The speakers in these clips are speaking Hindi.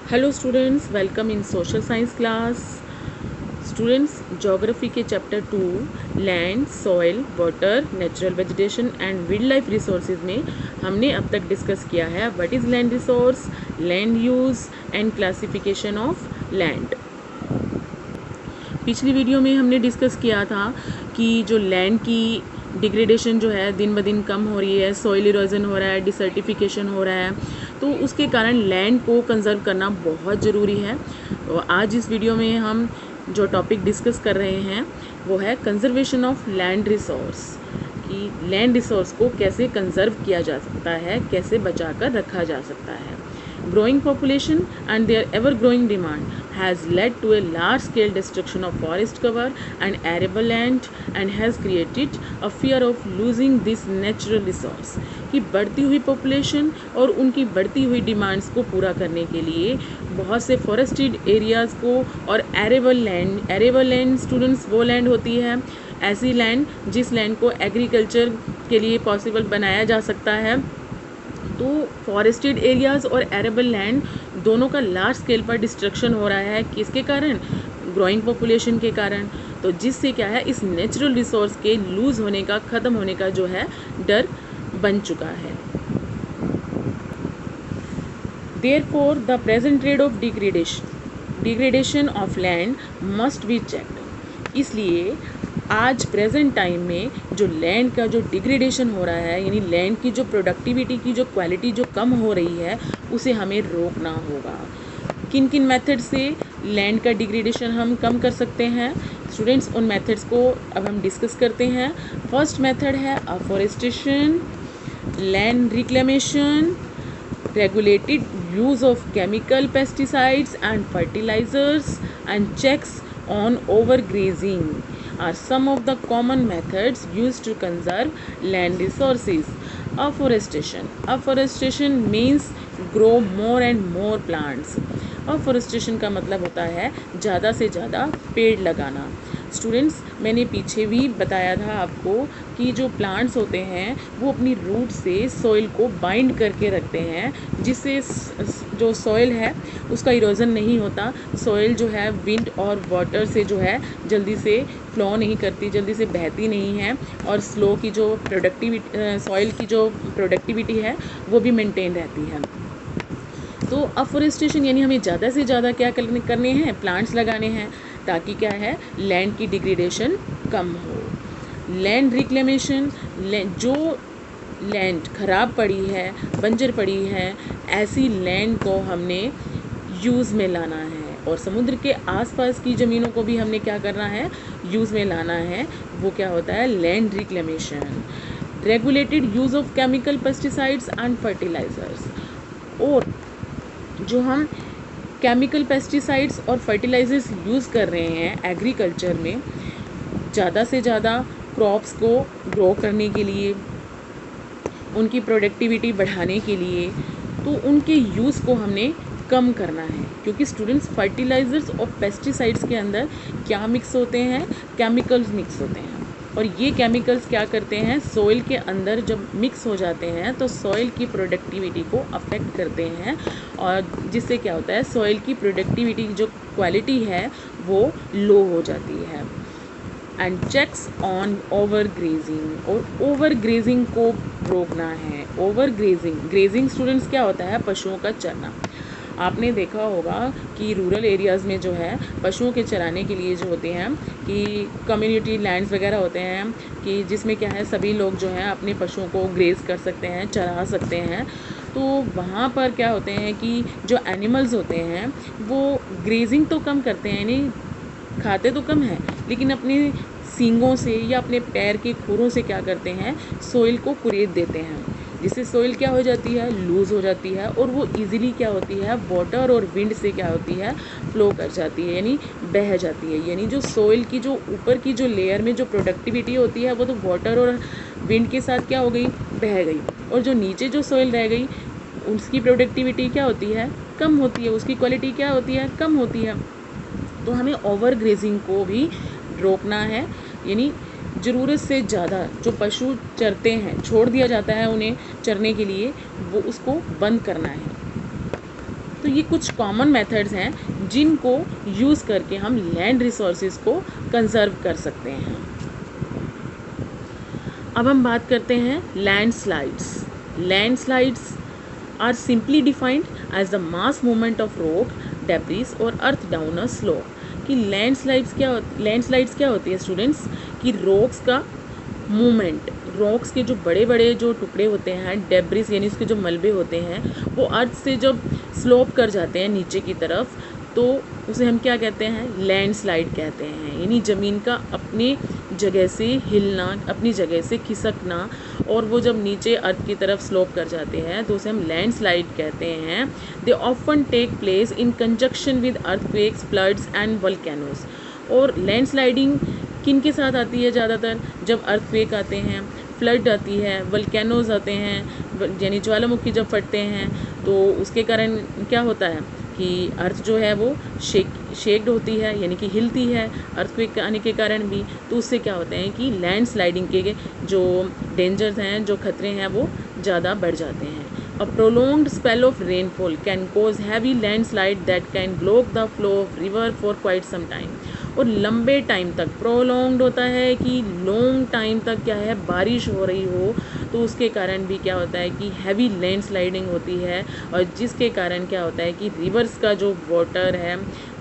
Hello students, welcome in social science class. Students, geography के chapter 2 land, soil, water, natural vegetation and wildlife resources में हमने अब तक डिस्कस किया है what is land resource, land use and classification of land. पिछली वीडियो में हमने डिस्कस किया था कि जो लैंड की डिग्रेडेशन जो है दिन ब दिन कम हो रही है, सॉइल इरोजन हो रहा है, डिसर्टिफिकेशन हो रहा है, तो उसके कारण लैंड को कंजर्व करना बहुत ज़रूरी है। और आज इस वीडियो में हम जो टॉपिक डिस्कस कर रहे हैं वो है कंजर्वेशन ऑफ लैंड रिसोर्स, कि लैंड रिसोर्स को कैसे कंजर्व किया जा सकता है, कैसे बचा कर रखा जा सकता है। Growing population and their ever-growing demand has led to a large-scale destruction of forest cover and arable land and has created a fear of losing this natural resource। कि बढ़ती हुई पॉपुलेशन और उनकी बढ़ती हुई डिमांड्स को पूरा करने के लिए बहुत से फॉरेस्टेड एरियाज़ को और एरेबल लैंड स्टूडेंट्स वो लैंड होती है, ऐसी लैंड जिस लैंड को एग्रीकल्चर के लिए पॉसिबल बनाया जा सकता है। तो फॉरेस्टेड एरियाज़ और एरेबल लैंड दोनों का लार्ज स्केल पर डिस्ट्रक्शन हो रहा है। किसके कारण? ग्रोइंग पॉपुलेशन के कारण। तो जिससे क्या है, इस नेचुरल रिसोर्स के लूज़ होने का, ख़त्म होने का जो है डर बन चुका है। Therefore, the present rate of degradation of land must be checked। इसलिए आज प्रेजेंट टाइम में जो लैंड का जो डिग्रेडेशन हो रहा है, यानी लैंड की जो प्रोडक्टिविटी की जो क्वालिटी जो कम हो रही है, उसे हमें रोकना होगा। किन किन मेथड से लैंड का डिग्रेडेशन हम कम कर सकते हैं स्टूडेंट्स, उन मेथड्स को अब हम डिस्कस करते हैं। फर्स्ट मेथड है afforestation, land reclamation, regulated use of chemical pesticides and fertilizers and checks on overgrazing are some of the common methods used to conserve land resources. Afforestation means grow more and more plants। Afforestation का मतलब होता है ज़्यादा से ज़्यादा पेड़ लगाना। स्टूडेंट्स, मैंने पीछे भी बताया था आपको कि जो प्लांट्स होते हैं वो अपनी रूट से सॉइल को बाइंड करके रखते हैं, जिससे जो सॉइल है उसका इरोजन नहीं होता। सॉइल जो है विंड और वाटर से जो है जल्दी से फ्लो नहीं करती, जल्दी से बहती नहीं है, और स्लो की जो प्रोडक्टिविटी, सॉइल की जो प्रोडक्टिविटी है वो भी मेंटेन रहती है। तो अफॉरेस्टेशन यानी हमें ज़्यादा से ज़्यादा क्या करने हैं, प्लांट्स लगाने हैं, ताकि क्या है, लैंड की डिग्रेडेशन कम हो। लैंड रिक्लेमेशन, जो लैंड ख़राब पड़ी है, बंजर पड़ी है, ऐसी लैंड को हमने यूज़ में लाना है, और समुद्र के आसपास की ज़मीनों को भी हमने क्या करना है, यूज़ में लाना है। वो क्या होता है, land reclamation. Regulated use of chemical pesticides and fertilisers, और जो हम केमिकल पेस्टिसाइड्स और फर्टिलाइज़र्स यूज़ कर रहे हैं एग्रीकल्चर में, ज़्यादा से ज़्यादा क्रॉप्स को ग्रो करने के लिए, उनकी प्रोडक्टिविटी बढ़ाने के लिए, तो उनके यूज़ को हमने कम करना है। क्योंकि स्टूडेंट्स, फर्टिलाइज़र्स और पेस्टिसाइड्स के अंदर क्या मिक्स होते हैं, केमिकल्स मिक्स होते हैं, और ये केमिकल्स क्या करते हैं, सॉइल के अंदर जब मिक्स हो जाते हैं तो सॉइल की प्रोडक्टिविटी को अफेक्ट करते हैं, और जिससे क्या होता है, सॉइल की प्रोडक्टिविटी जो क्वालिटी है वो लो हो जाती है। And checks on over grazing, और ओवर ग्रेजिंग को रोकना है। ओवर ग्रेजिंग स्टूडेंट्स क्या होता है, पशुओं का चरना। आपने देखा होगा कि रूरल एरियाज़ में जो है पशुओं के चराने के लिए जो होते हैं कि कम्युनिटी लैंड्स वगैरह होते हैं, कि जिसमें क्या है, सभी लोग जो हैं अपने पशुओं को ग्रेज कर सकते हैं, चरा सकते हैं। तो वहाँ पर क्या होते हैं कि जो एनिमल्स होते हैं वो ग्रेजिंग तो कम करते हैं, यानी खाते तो कम हैं, लेकिन अपने सींगों से या अपने पैर के खुरों से क्या करते हैं, सॉइल को कुरेद देते हैं, जिससे सॉइल क्या हो जाती है, लूज़ हो जाती है, और वो इजीली क्या होती है, वाटर और विंड से क्या होती है, फ्लो कर जाती है, यानी बह जाती है। यानी जो सॉइल की जो ऊपर की जो लेयर में जो प्रोडक्टिविटी होती है वो तो वाटर और विंड के साथ क्या हो गई, बह गई, और जो नीचे जो सॉइल रह गई उसकी प्रोडक्टिविटी क्या होती है, कम होती है, उसकी क्वालिटी क्या होती है, कम होती है। तो हमें ओवर ग्रेजिंग को भी रोकना है, यानी ज़रूरत से ज़्यादा जो पशु चरते हैं, छोड़ दिया जाता है उन्हें चरने के लिए, वो उसको बंद करना है। तो ये कुछ कॉमन मेथड्स हैं जिनको यूज़ करके हम लैंड रिसोर्सेज को कंजर्व कर सकते हैं। अब हम बात करते हैं landslides. Landslides are simply defined as the mass movement of rock, debris और अर्थ डाउन अ स्लोप। कि लैंडस्लाइड्स क्या होती है स्टूडेंट्स, कि रॉक्स का मूवमेंट, रॉक्स के जो बड़े बड़े जो टुकड़े होते हैं, डेब्रिस यानी उसके जो मलबे होते हैं, वो अर्थ से जब स्लोप कर जाते हैं नीचे की तरफ, तो उसे हम क्या कहते हैं, लैंडस्लाइड कहते हैं। यानी ज़मीन का अपनी जगह से हिलना, अपनी जगह से खिसकना, और वो जब नीचे अर्थ की तरफ स्लोप कर जाते हैं तो उसे हम लैंडस्लाइड कहते हैं। They often take place in conjunction with earthquakes, floods and volcanoes. और लैंडस्लाइडिंग किन के साथ आती है ज़्यादातर, जब अर्थक्वेक आते हैं, फ्लड आती है, वल्केनोज आते हैं, यानी ज्वालामुखी जब फटते हैं, तो उसके कारण क्या होता है कि अर्थ जो है वो शेक्ड होती है, यानी कि हिलती है अर्थक्वेक आने के कारण भी। तो उससे क्या होते हैं कि लैंडस्लाइडिंग के जो डेंजर्स हैं, जो खतरे हैं, वो ज़्यादा बढ़ जाते हैं। A prolonged spell of rainfall can cause heavy landslide that can block the flow of river for quite some time। और लंबे टाइम तक, प्रोलॉन्ग्ड होता है कि लॉन्ग टाइम तक क्या है, बारिश हो रही हो, तो उसके कारण भी क्या होता है कि हैवी लैंडस्लाइडिंग होती है, और जिसके कारण क्या होता है कि रिवर्स का जो वाटर है,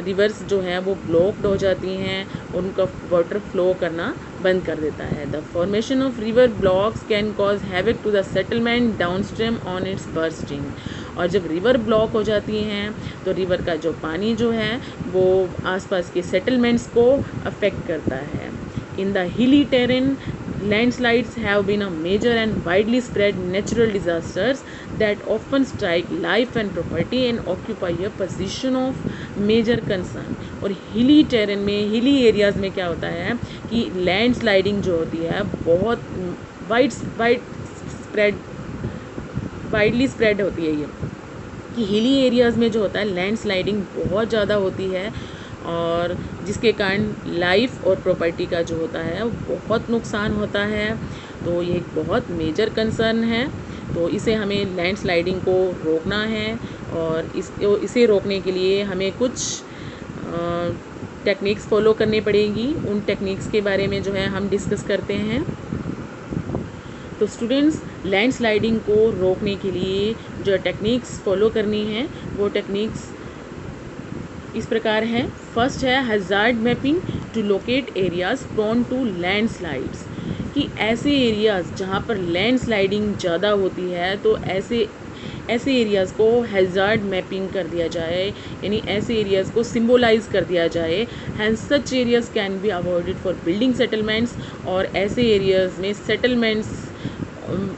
रिवर्स जो है वो ब्लॉक्ड हो जाती हैं, उनका वाटर फ्लो करना बंद कर देता है। The formation of river blocks can cause havoc to the settlement downstream on its bursting. और जब रिवर ब्लॉक हो जाती हैं तो रिवर का जो पानी जो है वो आसपास के सेटलमेंट्स को अफेक्ट करता है। In the hilly terrain, landslides have been a major and widely spread natural disasters that often strike life and property and occupy a position of major concern। और हिली टेरेन में, हिली एरियाज़ में क्या होता है कि लैंडस्लाइडिंग जो होती है बहुत वाइडली स्प्रेड होती है। ये कि हिली एरियाज़ में जो होता है लैंडस्लाइडिंग बहुत ज़्यादा होती है, और जिसके कारण लाइफ और प्रॉपर्टी का जो होता है वो बहुत नुकसान होता है। तो ये एक बहुत मेजर कंसर्न है। तो इसे हमें लैंडस्लाइडिंग को रोकना है, और इसे रोकने के लिए हमें कुछ टेक्निक्स फॉलो करनी पड़ेगी। उन टेक्निक्स के बारे में जो है हम डिस्कस करते हैं। तो स्टूडेंट्स, लैंडस्लाइडिंग को रोकने के लिए जो टेक्निक्स फॉलो करनी है वो टेक्निक्स इस प्रकार है। फर्स्ट है hazard mapping to locate areas prone to landslides. कि ऐसे एरियाज़ जहाँ पर लैंडस्लाइडिंग ज़्यादा होती है तो ऐसे एरियाज़ को हैज़ार्ड मैपिंग कर दिया जाए, यानी ऐसे एरियाज़ को सिम्बोलाइज कर दिया जाए। Hence such areas can be avoided for building settlements. और ऐसे एरियाज़ में सेटलमेंट्स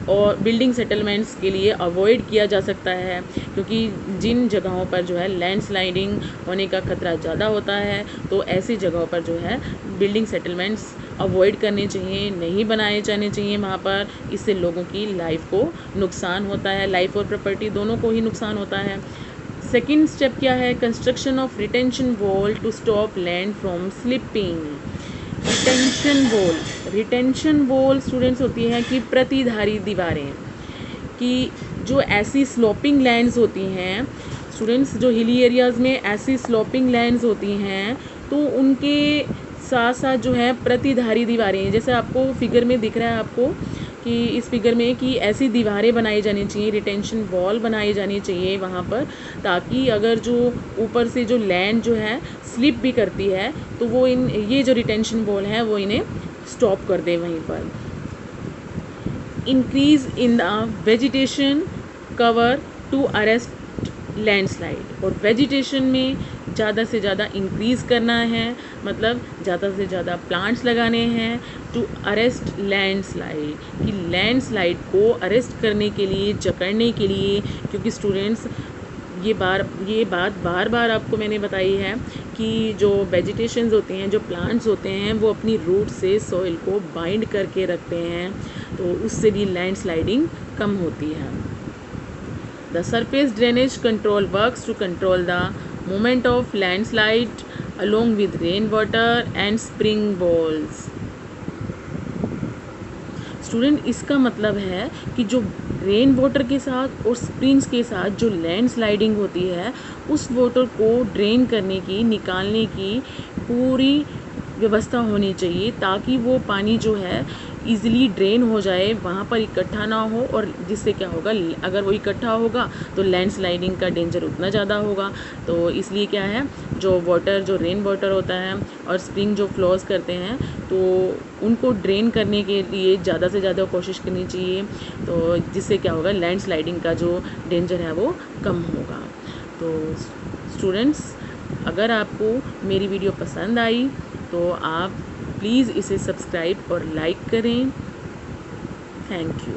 और बिल्डिंग सेटलमेंट्स के लिए अवॉइड किया जा सकता है, क्योंकि जिन जगहों पर जो है लैंडस्लाइडिंग होने का खतरा ज़्यादा होता है तो ऐसी जगहों पर जो है बिल्डिंग सेटलमेंट्स अवॉइड करने चाहिए, नहीं बनाए जाने चाहिए वहाँ पर। इससे लोगों की लाइफ को नुकसान होता है, लाइफ और प्रॉपर्टी दोनों को ही नुकसान होता है। सेकेंड स्टेप क्या है, construction of retention wall to stop land from slipping. Retention wall students होती है कि प्रतिधारी दीवारें, कि जो ऐसी स्लोपिंग लैंड्स होती हैं स्टूडेंट्स, जो हिली एरियाज़ में ऐसी स्लोपिंग लैंड्स होती हैं तो उनके साथ साथ जो है प्रतिधारी दीवारें, जैसे आपको फिगर में दिख रहा है आपको कि इस फिगर में कि ऐसी दीवारें बनाई जानी चाहिए, रिटेंशन वॉल बनाई जानी चाहिए वहाँ पर, ताकि अगर जो ऊपर से जो लैंड जो है स्लिप भी करती है तो वो ये जो रिटेंशन वॉल है वो इन्हें स्टॉप कर दे वहीं पर। Increase in the vegetation cover to arrest landslide. और वेजिटेशन में ज़्यादा से ज़्यादा इंक्रीज़ करना है, मतलब ज़्यादा से ज़्यादा प्लांट्स लगाने हैं टू अरेस्ट लैंडस्लाइड, कि लैंडस्लाइड को अरेस्ट करने के लिए, जकड़ने के लिए। क्योंकि स्टूडेंट्स ये बात बार बार आपको मैंने बताई है कि जो वेजिटेशंस होते हैं, जो प्लांट्स होते हैं, वो अपनी रूट से सॉइल को बाइंड करके रखते हैं, तो उससे भी लैंडस्लाइडिंग कम होती है। The surface drainage control works to control the movement of landslide along with rain water and spring balls. Student, इसका मतलब है कि जो रेन वाटर के साथ और स्प्रिंग्स के साथ जो लैंड स्लाइडिंग होती है उस वाटर को ड्रेन करने की, निकालने की पूरी व्यवस्था होनी चाहिए, ताकि वो पानी जो है ईज़िली ड्रेन हो जाए, वहाँ पर इकट्ठा ना हो, और जिससे क्या होगा, अगर वो इकट्ठा होगा तो लैंडस्लाइडिंग का डेंजर उतना ज़्यादा होगा। तो इसलिए क्या है, जो वाटर, जो रेन वाटर होता है और स्प्रिंग जो फ्लोज करते हैं, तो उनको ड्रेन करने के लिए ज़्यादा से ज़्यादा कोशिश करनी चाहिए, तो जिससे क्या होगा, लैंडस्लाइडिंग का जो डेंजर है वो कम होगा। तो स्टूडेंट्स, अगर आपको मेरी वीडियो पसंद आई तो आप प्लीज़ इसे सब्सक्राइब और लाइक करें। Thank you.